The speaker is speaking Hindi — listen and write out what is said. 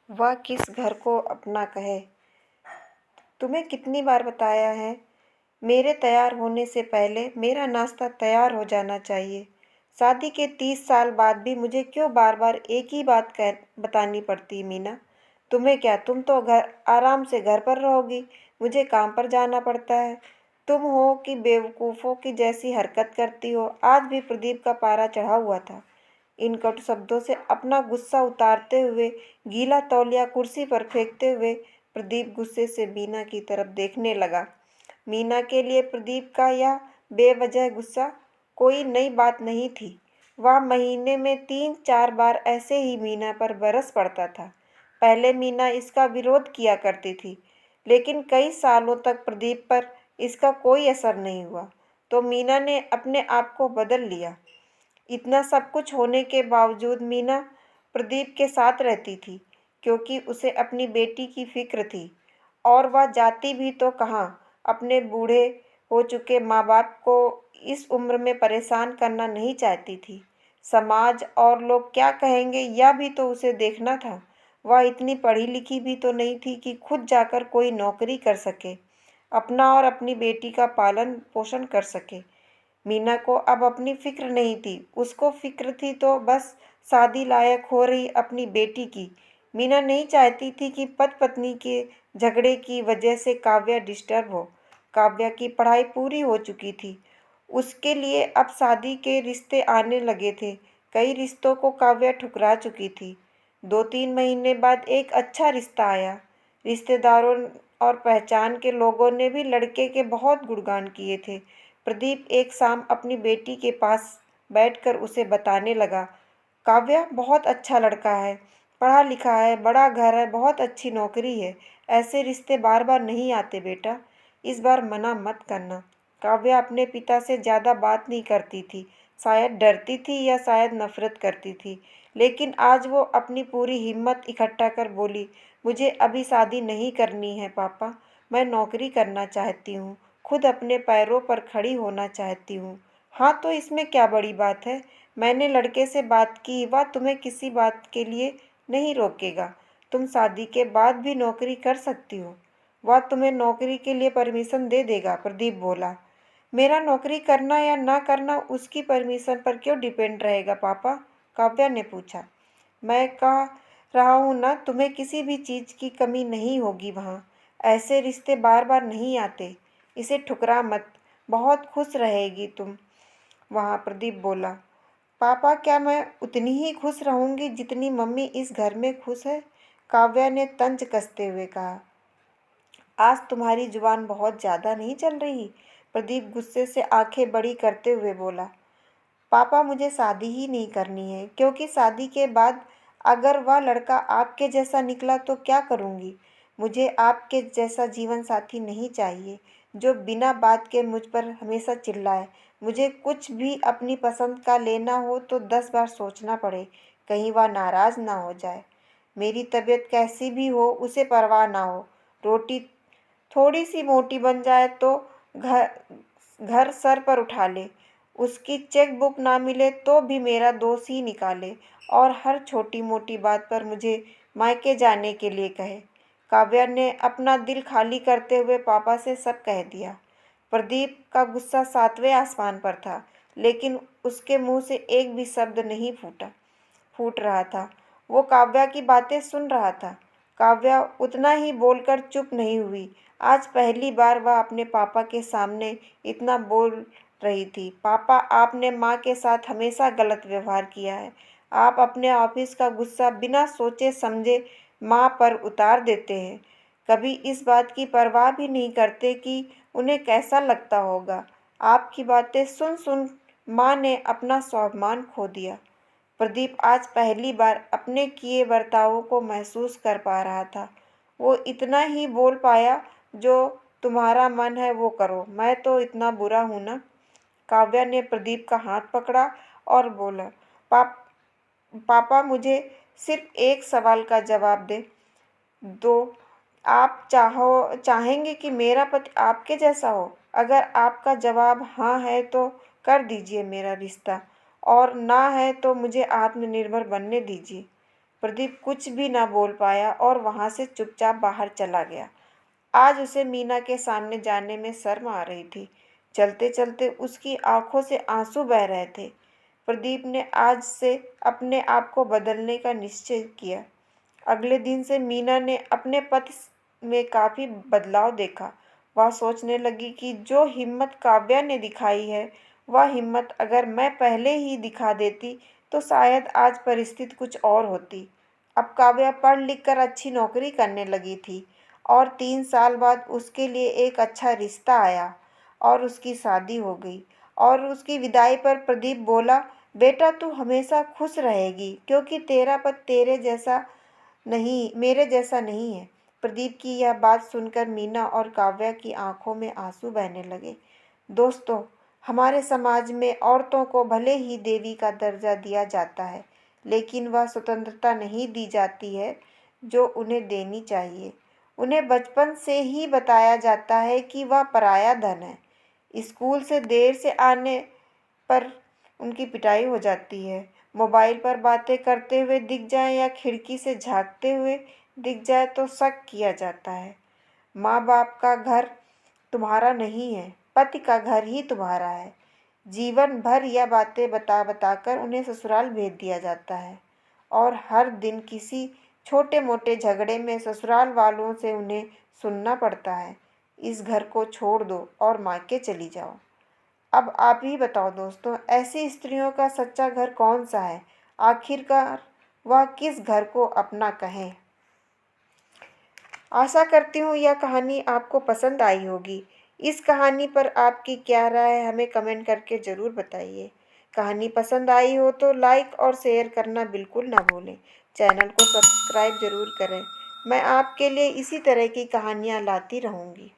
वह किस घर को अपना कहे। तुम्हें कितनी बार बताया है, मेरे तैयार होने से पहले मेरा नाश्ता तैयार हो जाना चाहिए। शादी के 30 साल बाद भी मुझे क्यों बार बार एक ही बात कह बतानी पड़ती मीना। तुम्हें क्या, तुम तो घर आराम से घर पर रहोगी, मुझे काम पर जाना पड़ता है। तुम हो कि बेवकूफ़ों की जैसी हरकत करती हो। आज भी प्रदीप का पारा चढ़ा हुआ था। इन कटु शब्दों से अपना गुस्सा उतारते हुए, गीला तौलिया कुर्सी पर फेंकते हुए प्रदीप गुस्से से मीना की तरफ देखने लगा। मीना के लिए प्रदीप का यह बेवजह गुस्सा कोई नई बात नहीं थी। वह महीने में 3-4 बार ऐसे ही मीना पर बरस पड़ता था। पहले मीना इसका विरोध किया करती थी, लेकिन कई सालों तक प्रदीप पर इसका कोई असर नहीं हुआ, तो मीना ने अपने आप को बदल लिया। इतना सब कुछ होने के बावजूद मीना प्रदीप के साथ रहती थी, क्योंकि उसे अपनी बेटी की फिक्र थी। और वह जाती भी तो कहाँ, अपने बूढ़े हो चुके माँ बाप को इस उम्र में परेशान करना नहीं चाहती थी। समाज और लोग क्या कहेंगे, यह भी तो उसे देखना था। वह इतनी पढ़ी लिखी भी तो नहीं थी कि खुद जाकर कोई नौकरी कर सके, अपना और अपनी बेटी का पालन पोषण कर सके। मीना को अब अपनी फिक्र नहीं थी, उसको फिक्र थी तो बस शादी लायक हो रही अपनी बेटी की। मीना नहीं चाहती थी कि पति पत्नी के झगड़े की वजह से काव्या डिस्टर्ब हो। काव्या की पढ़ाई पूरी हो चुकी थी, उसके लिए अब शादी के रिश्ते आने लगे थे। कई रिश्तों को काव्या ठुकरा चुकी थी। 2-3 महीने बाद एक अच्छा रिश्ता आया। रिश्तेदारों और पहचान के लोगों ने भी लड़के के बहुत गुणगान किए थे। प्रदीप एक शाम अपनी बेटी के पास बैठकर उसे बताने लगा, काव्या बहुत अच्छा लड़का है, पढ़ा लिखा है, बड़ा घर है, बहुत अच्छी नौकरी है। ऐसे रिश्ते बार बार नहीं आते बेटा, इस बार मना मत करना। काव्या अपने पिता से ज़्यादा बात नहीं करती थी, शायद डरती थी या शायद नफरत करती थी। लेकिन आज वो अपनी पूरी हिम्मत इकट्ठा कर बोली, मुझे अभी शादी नहीं करनी है पापा, मैं नौकरी करना चाहती हूँ, खुद अपने पैरों पर खड़ी होना चाहती हूँ। हाँ, तो इसमें क्या बड़ी बात है। मैंने लड़के से बात की, वह तुम्हें किसी बात के लिए नहीं रोकेगा। तुम शादी के बाद भी नौकरी कर सकती हो, वह तुम्हें नौकरी के लिए परमिशन दे देगा। प्रदीप बोला, मेरा नौकरी करना या ना करना उसकी परमिशन पर क्यों डिपेंड रहेगा पापा। काव्या ने पूछा, मैं कह रहा हूँ ना, तुम्हें किसी भी चीज़ की कमी नहीं होगी वहाँ। ऐसे रिश्ते बार बार नहीं आते, इसे ठुकरा मत, बहुत खुश रहेगी तुम वहाँ। प्रदीप बोला, पापा क्या मैं उतनी ही खुश रहूँगी जितनी मम्मी इस घर में खुश है। काव्या ने तंज कसते हुए कहा, आज तुम्हारी जुबान बहुत ज़्यादा नहीं चल रही। प्रदीप गुस्से से आंखें बड़ी करते हुए बोला, पापा मुझे शादी ही नहीं करनी है, क्योंकि शादी के बाद अगर वह लड़का आपके जैसा निकला तो क्या करूँगी। मुझे आपके जैसा जीवन साथी नहीं चाहिए, जो बिना बात के मुझ पर हमेशा चिल्लाए। मुझे कुछ भी अपनी पसंद का लेना हो तो 10 बार सोचना पड़े, कहीं वह नाराज़ ना हो जाए। मेरी तबीयत कैसी भी हो उसे परवाह ना हो। रोटी थोड़ी सी मोटी बन जाए तो घर घर सर पर उठा ले। उसकी चेक बुक ना मिले तो भी मेरा दोष ही निकाले, और हर छोटी मोटी बात पर मुझे मायके जाने के लिए कहे। काव्या ने अपना दिल खाली करते हुए पापा से सब कह दिया। प्रदीप का गुस्सा 7वें आसमान पर था, लेकिन उसके मुंह से एक भी शब्द नहीं फूट रहा था। वो काव्या की बातें सुन रहा था। काव्या उतना ही बोलकर चुप नहीं हुई। आज पहली बार वह अपने पापा के सामने इतना बोल रही थी। पापा, आपने माँ के साथ हमेशा गलत व्यवहार किया है। आप अपने ऑफिस का गुस्सा बिना सोचे समझे माँ पर उतार देते हैं। कभी इस बात की परवाह भी नहीं करते कि उन्हें कैसा लगता होगा। आपकी बातें सुन सुन माँ ने अपना स्वाभिमान खो दिया। प्रदीप आज पहली बार अपने किए बर्तावों को महसूस कर पा रहा था। वो इतना ही बोल पाया, जो तुम्हारा मन है वो करो, मैं तो इतना बुरा हूँ ना। काव्या ने प्रदीप का हाथ पकड़ा और बोला, पाप पापा मुझे सिर्फ एक सवाल का जवाब दो। आप चाहेंगे कि मेरा पति आपके जैसा हो? अगर आपका जवाब हाँ है तो कर दीजिए मेरा रिश्ता, और ना है तो मुझे आत्मनिर्भर बनने दीजिए। प्रदीप कुछ भी ना बोल पाया और वहाँ से चुपचाप बाहर चला गया। आज उसे मीना के सामने जाने में शर्म आ रही थी। चलते चलते उसकी आंखों से आंसू बह रहे थे। प्रदीप ने आज से अपने आप को बदलने का निश्चय किया। अगले दिन से मीना ने अपने पति में काफ़ी बदलाव देखा। वह सोचने लगी कि जो हिम्मत काव्या ने दिखाई है, वह हिम्मत अगर मैं पहले ही दिखा देती तो शायद आज परिस्थिति कुछ और होती। अब काव्या पढ़ लिख कर अच्छी नौकरी करने लगी थी और 3 साल बाद उसके लिए एक अच्छा रिश्ता आया और उसकी शादी हो गई। और उसकी विदाई पर प्रदीप बोला, बेटा तू हमेशा खुश रहेगी क्योंकि तेरा पति तेरे जैसा नहीं, मेरे जैसा नहीं है। प्रदीप की यह बात सुनकर मीना और काव्या की आंखों में आंसू बहने लगे। दोस्तों, हमारे समाज में औरतों को भले ही देवी का दर्जा दिया जाता है, लेकिन वह स्वतंत्रता नहीं दी जाती है जो उन्हें देनी चाहिए। उन्हें बचपन से ही बताया जाता है कि वह पराया धन है। स्कूल से देर से आने पर उनकी पिटाई हो जाती है। मोबाइल पर बातें करते हुए दिख जाए या खिड़की से झांकते हुए दिख जाए तो शक किया जाता है। माँ बाप का घर तुम्हारा नहीं है, पति का घर ही तुम्हारा है। जीवन भर यह बातें बता बताकर उन्हें ससुराल भेज दिया जाता है और हर दिन किसी छोटे मोटे झगड़े में ससुराल वालों से उन्हें सुनना पड़ता है। इस घर को छोड़ दो और मायके चली जाओ। अब आप ही बताओ दोस्तों, ऐसी स्त्रियों का सच्चा घर कौन सा है? आखिरकार वह किस घर को अपना कहें? आशा करती हूँ यह कहानी आपको पसंद आई होगी। इस कहानी पर आपकी क्या राय है हमें कमेंट करके ज़रूर बताइए। कहानी पसंद आई हो तो लाइक और शेयर करना बिल्कुल ना भूलें। चैनल को सब्सक्राइब ज़रूर करें। मैं आपके लिए इसी तरह की कहानियाँ लाती रहूँगी।